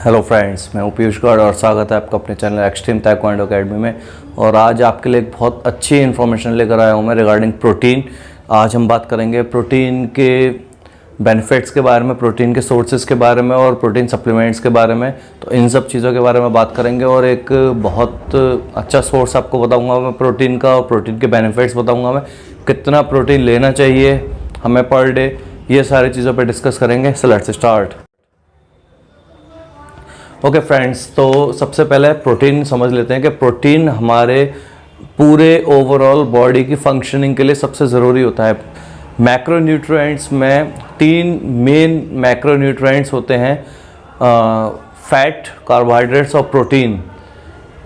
Hello friends, मैं पीयूष गौड़ और स्वागत है आपका अपने चैनल एक्सट्रीम ताइक्वांडो अकेडमी में। और आज आपके लिए एक बहुत अच्छी इन्फॉर्मेशन लेकर आया हूँ मैं रिगार्डिंग प्रोटीन। आज हम बात करेंगे प्रोटीन के बेनिफिट्स के बारे में, प्रोटीन के सोर्सेज के बारे में और प्रोटीन सप्लीमेंट्स के बारे में। तो इन सब चीज़ों के बारे में बात करेंगे और एक बहुत अच्छा सोर्स आपको बताऊँगा मैं प्रोटीन का, और प्रोटीन के बेनिफिट्स बताऊँगा मैं, कितना प्रोटीन लेना चाहिए हमें पर डे, ये सारी चीज़ों पर डिस्कस करेंगे। So let's start. Okay friends, तो सबसे पहले प्रोटीन समझ लेते हैं कि प्रोटीन हमारे पूरे ओवरऑल बॉडी की फंक्शनिंग के लिए सबसे ज़रूरी होता है। मैक्रोन्यूट्रिएंट्स में 3 मेन मैक्रोन्यूट्रिएंट्स होते हैं, फैट, कार्बोहाइड्रेट्स और प्रोटीन।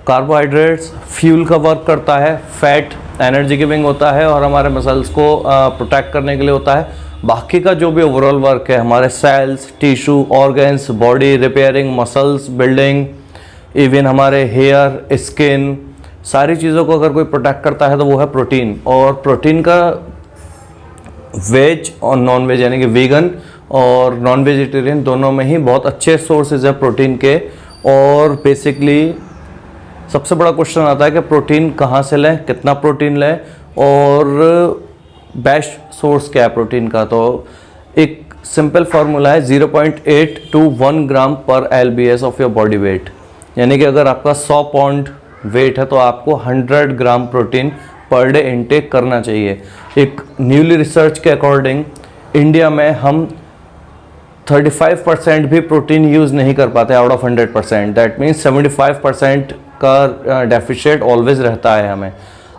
कार्बोहाइड्रेट्स फ्यूल का वर्क करता है, फैट एनर्जी गिविंग होता है और हमारे मसल्स को प्रोटेक्ट करने के लिए होता है। बाकी का जो भी ओवरऑल वर्क है, हमारे cells, tissue, organs, body repairing, muscles building, even हमारे हेयर, स्किन, सारी चीज़ों को अगर कोई प्रोटेक्ट करता है तो वो है प्रोटीन। और प्रोटीन का वेज और नॉन वेज यानी कि वीगन और नॉन वेजिटेरियन दोनों में ही बहुत अच्छे सोर्सेज है प्रोटीन के। और बेसिकली सबसे बड़ा क्वेश्चन आता है कि प्रोटीन कहाँ से लें, कितना प्रोटीन लें और बेस्ट सोर्स क्या है प्रोटीन का। तो एक सिंपल फार्मूला है 0.8 to 1 ग्राम पर LBS of your body weight, यानी कि अगर आपका 100 पाउंड वेट है तो आपको 100 gram protein per day intake करना चाहिए। एक न्यूली रिसर्च के अकॉर्डिंग इंडिया में हम 35% भी प्रोटीन यूज़ नहीं कर पाते आउट ऑफ 100%। दैट मीन्स 75% का डेफिशिएट ऑलवेज रहता है हमें।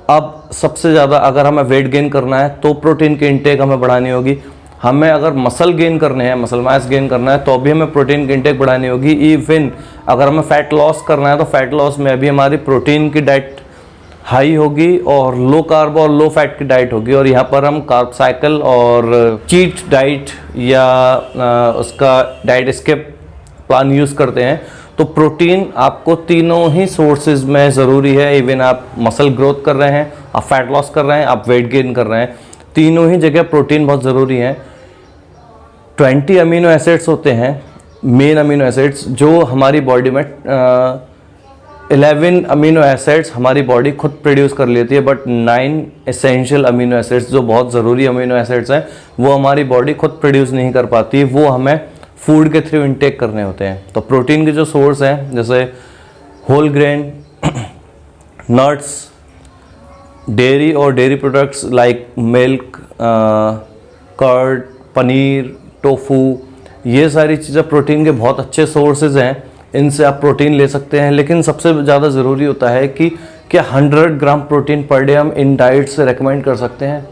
अब सबसे ज़्यादा अगर हमें वेट गेन करना है तो प्रोटीन की इनटेक हमें बढ़ानी होगी। हमें अगर मसल गेन करने हैं, मसल मास गेन करना है तो भी हमें प्रोटीन की इनटेक बढ़ानी होगी। इवन अगर हमें फैट लॉस करना है तो फैट लॉस में भी हमारी प्रोटीन की डाइट हाई होगी और लो कार्ब और लो फैट की डाइट होगी। और यहाँ पर हम कार्ब साइकिल और चीट डाइट या उसका डाइट स्किप प्लान यूज़ करते हैं। तो प्रोटीन आपको तीनों ही सोर्सेज में ज़रूरी है। इवन आप मसल ग्रोथ कर रहे हैं, आप फैट लॉस कर रहे हैं, आप वेट गेन कर रहे हैं, तीनों ही जगह प्रोटीन बहुत ज़रूरी है। 20 अमीनो एसिड्स होते हैं, मेन अमीनो एसिड्स, जो हमारी बॉडी में 11 अमीनो एसिड्स हमारी बॉडी खुद प्रोड्यूस कर लेती है, बट 9 एसेंशियल अमीनो एसिड्स जो बहुत ज़रूरी अमीनो एसिड्स हैं वो हमारी बॉडी खुद प्रोड्यूस नहीं कर पाती, वो हमें फूड के थ्रू इनटेक करने होते हैं। तो प्रोटीन के जो सोर्स हैं जैसे होल ग्रेन, नट्स, डेयरी और dairy products like milk, curd, paneer, tofu, ये सारी चीज़ें प्रोटीन के बहुत अच्छे सोर्सेज हैं। इनसे आप प्रोटीन ले सकते हैं। लेकिन सबसे ज़्यादा ज़रूरी होता है कि क्या 100 ग्राम प्रोटीन पर डे हम इन डाइट से रेकमेंड कर सकते हैं?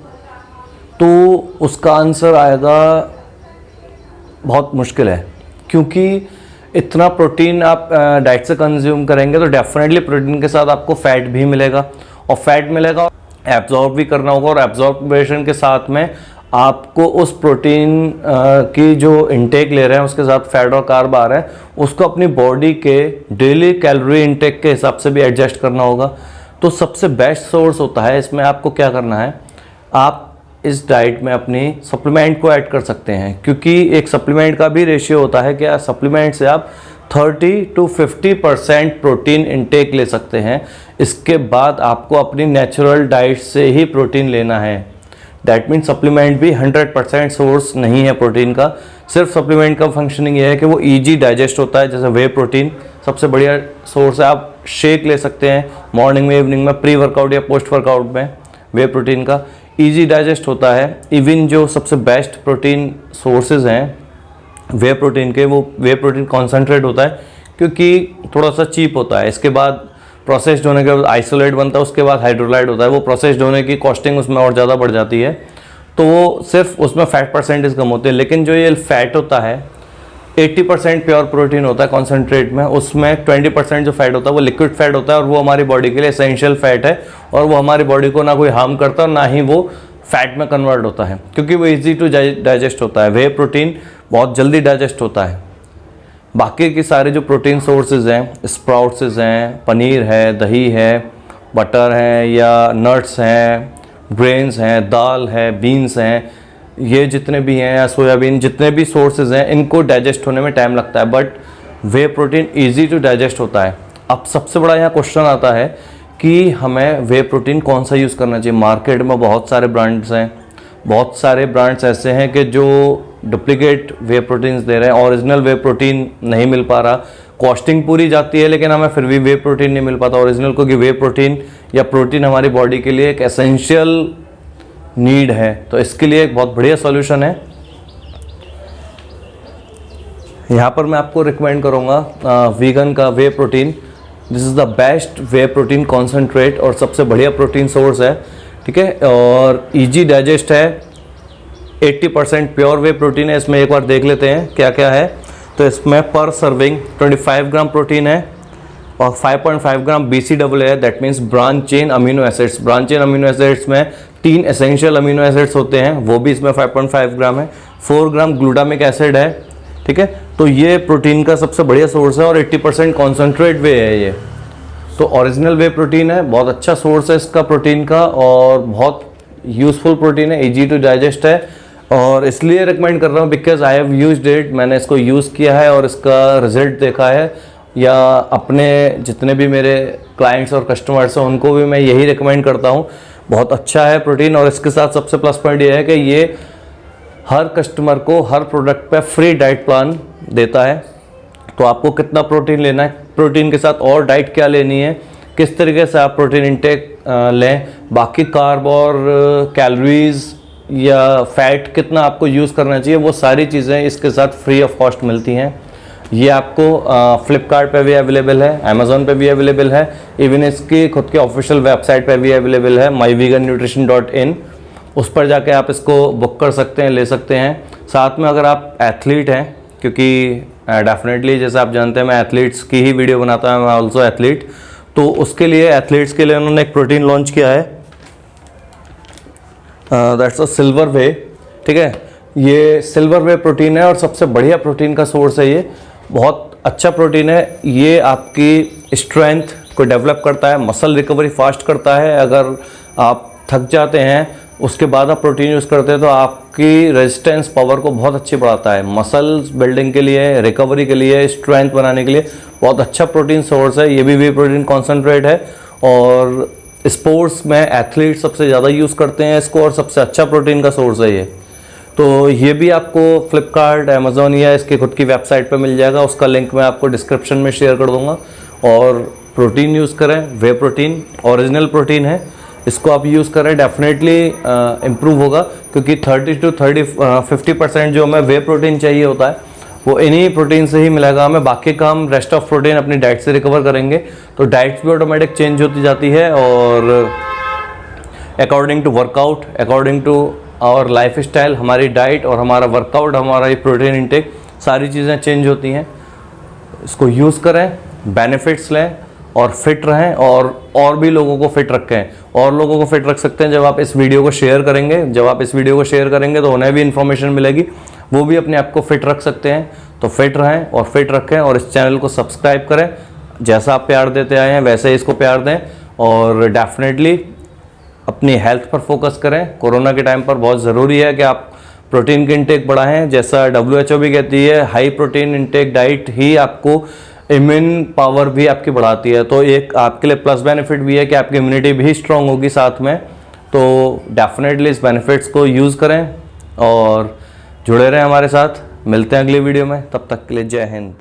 तो उसका आंसर आएगा बहुत मुश्किल है, क्योंकि इतना प्रोटीन आप डाइट से कंज्यूम करेंगे तो डेफिनेटली प्रोटीन के साथ आपको फैट भी मिलेगा, और फैट मिलेगा, एब्जॉर्ब भी करना होगा, और एब्जॉर्बेशन के साथ में आपको उस प्रोटीन की जो इनटेक ले रहे हैं उसके साथ फैट और कार्ब आ रहा है उसको अपनी बॉडी के डेली कैलोरी इनटेक के हिसाब से भी एडजस्ट करना होगा। तो सबसे बेस्ट सोर्स होता है इसमें आपको क्या करना है, आप इस डाइट में अपनी सप्लीमेंट को ऐड कर सकते हैं, क्योंकि एक सप्लीमेंट का भी रेशियो होता है कि सप्लीमेंट से आप 30 to 50% प्रोटीन इनटेक ले सकते हैं। इसके बाद आपको अपनी नेचुरल डाइट से ही प्रोटीन लेना है। दैट मीन्स सप्लीमेंट भी 100% सोर्स नहीं है प्रोटीन का। सिर्फ सप्लीमेंट का फंक्शनिंग ये है कि वो ईजी डाइजेस्ट होता है। जैसे वे प्रोटीन सबसे बढ़िया सोर्स है, आप शेक ले सकते हैं मॉर्निंग में, इवनिंग में, प्री वर्कआउट या पोस्ट वर्कआउट में। वे प्रोटीन का ईजी डाइजेस्ट होता है। इवन जो सबसे बेस्ट प्रोटीन सोर्सेज हैं वे प्रोटीन के, वो वे प्रोटीन कॉन्सेंट्रेट होता है क्योंकि थोड़ा सा चीप होता है। इसके बाद प्रोसेस्ड होने के बाद आइसोलेट बनता है, उसके बाद हाइड्रोलाइट होता है। वो प्रोसेस्ड होने की कॉस्टिंग उसमें और ज़्यादा बढ़ जाती है, तो वो सिर्फ उसमें फैट परसेंटेज कम होते हैं। लेकिन जो ये फैट होता है 80% प्योर प्रोटीन होता है कॉन्सेंट्रेट में, उसमें 20% जो फैट होता है वो लिक्विड फैट होता है, और वो हमारी बॉडी के लिए एसेंशियल फैट है, और वो हमारी बॉडी को ना कोई हार्म करता और ना ही वो फैट में कन्वर्ट होता है, क्योंकि वो इजी टू डाइजेस्ट होता है। वे प्रोटीन बहुत जल्दी डाइजेस्ट होता है। बाकी के सारे जो प्रोटीन सोर्सेज हैं, स्प्राउट्स हैं, पनीर है, दही है, बटर है, या नट्स हैं, ग्रेन्स हैं, दाल है, बीन्स हैं, ये जितने भी हैं या सोयाबीन, जितने भी सोर्सेज हैं, इनको डाइजेस्ट होने में टाइम लगता है। But whey protein easy to digest होता है। अब सबसे बड़ा यहाँ क्वेश्चन आता है कि हमें वे प्रोटीन कौन सा यूज़ करना चाहिए। मार्केट में बहुत सारे ब्रांड्स हैं, बहुत सारे ब्रांड्स ऐसे हैं कि जो डुप्लीकेट वे प्रोटीन्स दे रहे हैं, ओरिजिनल वे प्रोटीन नहीं मिल पा रहा। कॉस्टिंग पूरी जाती है लेकिन हमें फिर भी वे प्रोटीन नहीं मिल पाता ओरिजिनल, क्योंकि वे प्रोटीन या प्रोटीन हमारी बॉडी के लिए एक एसेंशियल नीड है। तो इसके लिए एक बहुत बढ़िया सॉल्यूशन है। यहाँ पर मैं आपको रिकमेंड करूँगा वीगन का whey protein. This is the best whey protein concentrate और सबसे बढ़िया प्रोटीन सोर्स है, ठीक है, और इजी डाइजेस्ट है। 80% प्योर वे प्रोटीन है। इसमें एक बार देख लेते हैं क्या क्या है। तो इसमें पर सर्विंग 25 ग्राम प्रोटीन है और 5.5 ग्राम BCAA है, that means branch chain amino acids. Branch chain amino acids में 3 एसेंशियल अमीनो एसिड्स होते हैं, वो भी इसमें 5.5 ग्राम है। 4 ग्राम ग्लूटामिक एसिड है, ठीक है। तो ये प्रोटीन का सबसे बढ़िया सोर्स है और 80% कॉन्सेंट्रेट वे है ये। तो ओरिजिनल वे प्रोटीन है, बहुत अच्छा सोर्स है इसका प्रोटीन का और बहुत यूज़फुल प्रोटीन है, इजी टू डाइजेस्ट है। और इसलिए रिकमेंड कर रहा हूँ because I have used it, मैंने इसको यूज़ किया है और इसका रिजल्ट देखा है, या अपने जितने भी मेरे क्लाइंट्स और कस्टमर्स हैं उनको भी मैं यही रिकमेंड करता हूँ। बहुत अच्छा है प्रोटीन। और इसके साथ सबसे प्लस पॉइंट ये है कि ये हर कस्टमर को हर प्रोडक्ट पे फ्री डाइट प्लान देता है। तो आपको कितना प्रोटीन लेना है, प्रोटीन के साथ और डाइट क्या लेनी है, किस तरीके से आप प्रोटीन इंटेक लें, बाकी कार्ब और कैलोरीज या फैट कितना आपको यूज़ करना चाहिए, वो सारी चीज़ें इसके साथ फ्री ऑफ कॉस्ट मिलती हैं। ये आपको फ्लिपकार्ट पे भी अवेलेबल है, अमेज़ॉन पे भी अवेलेबल है, इवन इसकी खुद के ऑफिशियल वेबसाइट पे भी अवेलेबल है myvegannutrition.in। उस पर जाके आप इसको बुक कर सकते हैं, ले सकते हैं। साथ में अगर आप एथलीट हैं, क्योंकि डेफिनेटली जैसे आप जानते हैं मैं एथलीट्स की ही वीडियो बनाता हूँ, मैं ऑल्सो एथलीट, तो उसके लिए एथलीट्स के लिए उन्होंने एक प्रोटीन लॉन्च किया है, दैट्स अ सिल्वर वे, ठीक है। ये सिल्वर वे प्रोटीन है और सबसे बढ़िया प्रोटीन का सोर्स है। ये बहुत अच्छा प्रोटीन है। ये आपकी स्ट्रेंथ को डेवलप करता है, मसल रिकवरी फास्ट करता है। अगर आप थक जाते हैं उसके बाद आप प्रोटीन यूज़ करते हैं तो आपकी रेजिस्टेंस पावर को बहुत अच्छी बढ़ाता है। मसल्स बिल्डिंग के लिए, रिकवरी के लिए, स्ट्रेंथ बनाने के लिए बहुत अच्छा प्रोटीन सोर्स है। ये भी वे प्रोटीन कॉन्सेंट्रेट है और स्पोर्ट्स में एथलीट सबसे ज़्यादा यूज़ करते हैं इसको और सबसे अच्छा प्रोटीन का सोर्स है ये। तो ये भी आपको फ्लिपकार्ट, अमेज़ॉन या इसकी खुद की वेबसाइट पे मिल जाएगा। उसका लिंक मैं आपको डिस्क्रिप्शन में शेयर कर दूंगा। और प्रोटीन यूज़ करें, वे प्रोटीन ओरिजिनल प्रोटीन है, इसको आप यूज़ करें, डेफिनेटली इम्प्रूव होगा। क्योंकि 30 to 50% जो हमें वे प्रोटीन चाहिए होता है वो इन्हीं प्रोटीन से ही मिलेगा हमें। बाकी का हम रेस्ट ऑफ प्रोटीन अपनी डाइट से रिकवर करेंगे। तो डाइट भी ऑटोमेटिक चेंज होती जाती है और according to workout, according to our lifestyle, हमारी डाइट और हमारा वर्कआउट, हमारा ये प्रोटीन इंटेक, सारी चीज़ें चेंज होती हैं। इसको यूज़ करें, बेनिफिट्स लें और फिट रहें और भी लोगों को फिट रखें। और लोगों को फिट रख सकते हैं जब आप इस वीडियो को शेयर करेंगे। जब आप इस वीडियो को शेयर करेंगे तो उन्हें भी इन्फॉर्मेशन मिलेगी, वो भी अपने आप को फिट रख सकते हैं। तो फिट रहें और फिट रखें और इस चैनल को सब्सक्राइब करें। जैसा आप प्यार देते आए हैं वैसे ही इसको प्यार दें और डेफिनेटली अपनी हेल्थ पर फोकस करें। कोरोना के टाइम पर बहुत ज़रूरी है कि आप प्रोटीन की इंटेक बढ़ाएं। जैसा WHO भी कहती है, हाई प्रोटीन इंटेक डाइट ही आपको इम्यून पावर भी आपकी बढ़ाती है। तो एक आपके लिए प्लस बेनिफिट भी है कि आपकी इम्यूनिटी भी स्ट्रांग होगी साथ में। तो डेफिनेटली इस बेनिफिट्स को यूज़ करें और जुड़े रहें हमारे साथ। मिलते हैं अगली वीडियो में, तब तक के लिए जय हिंद।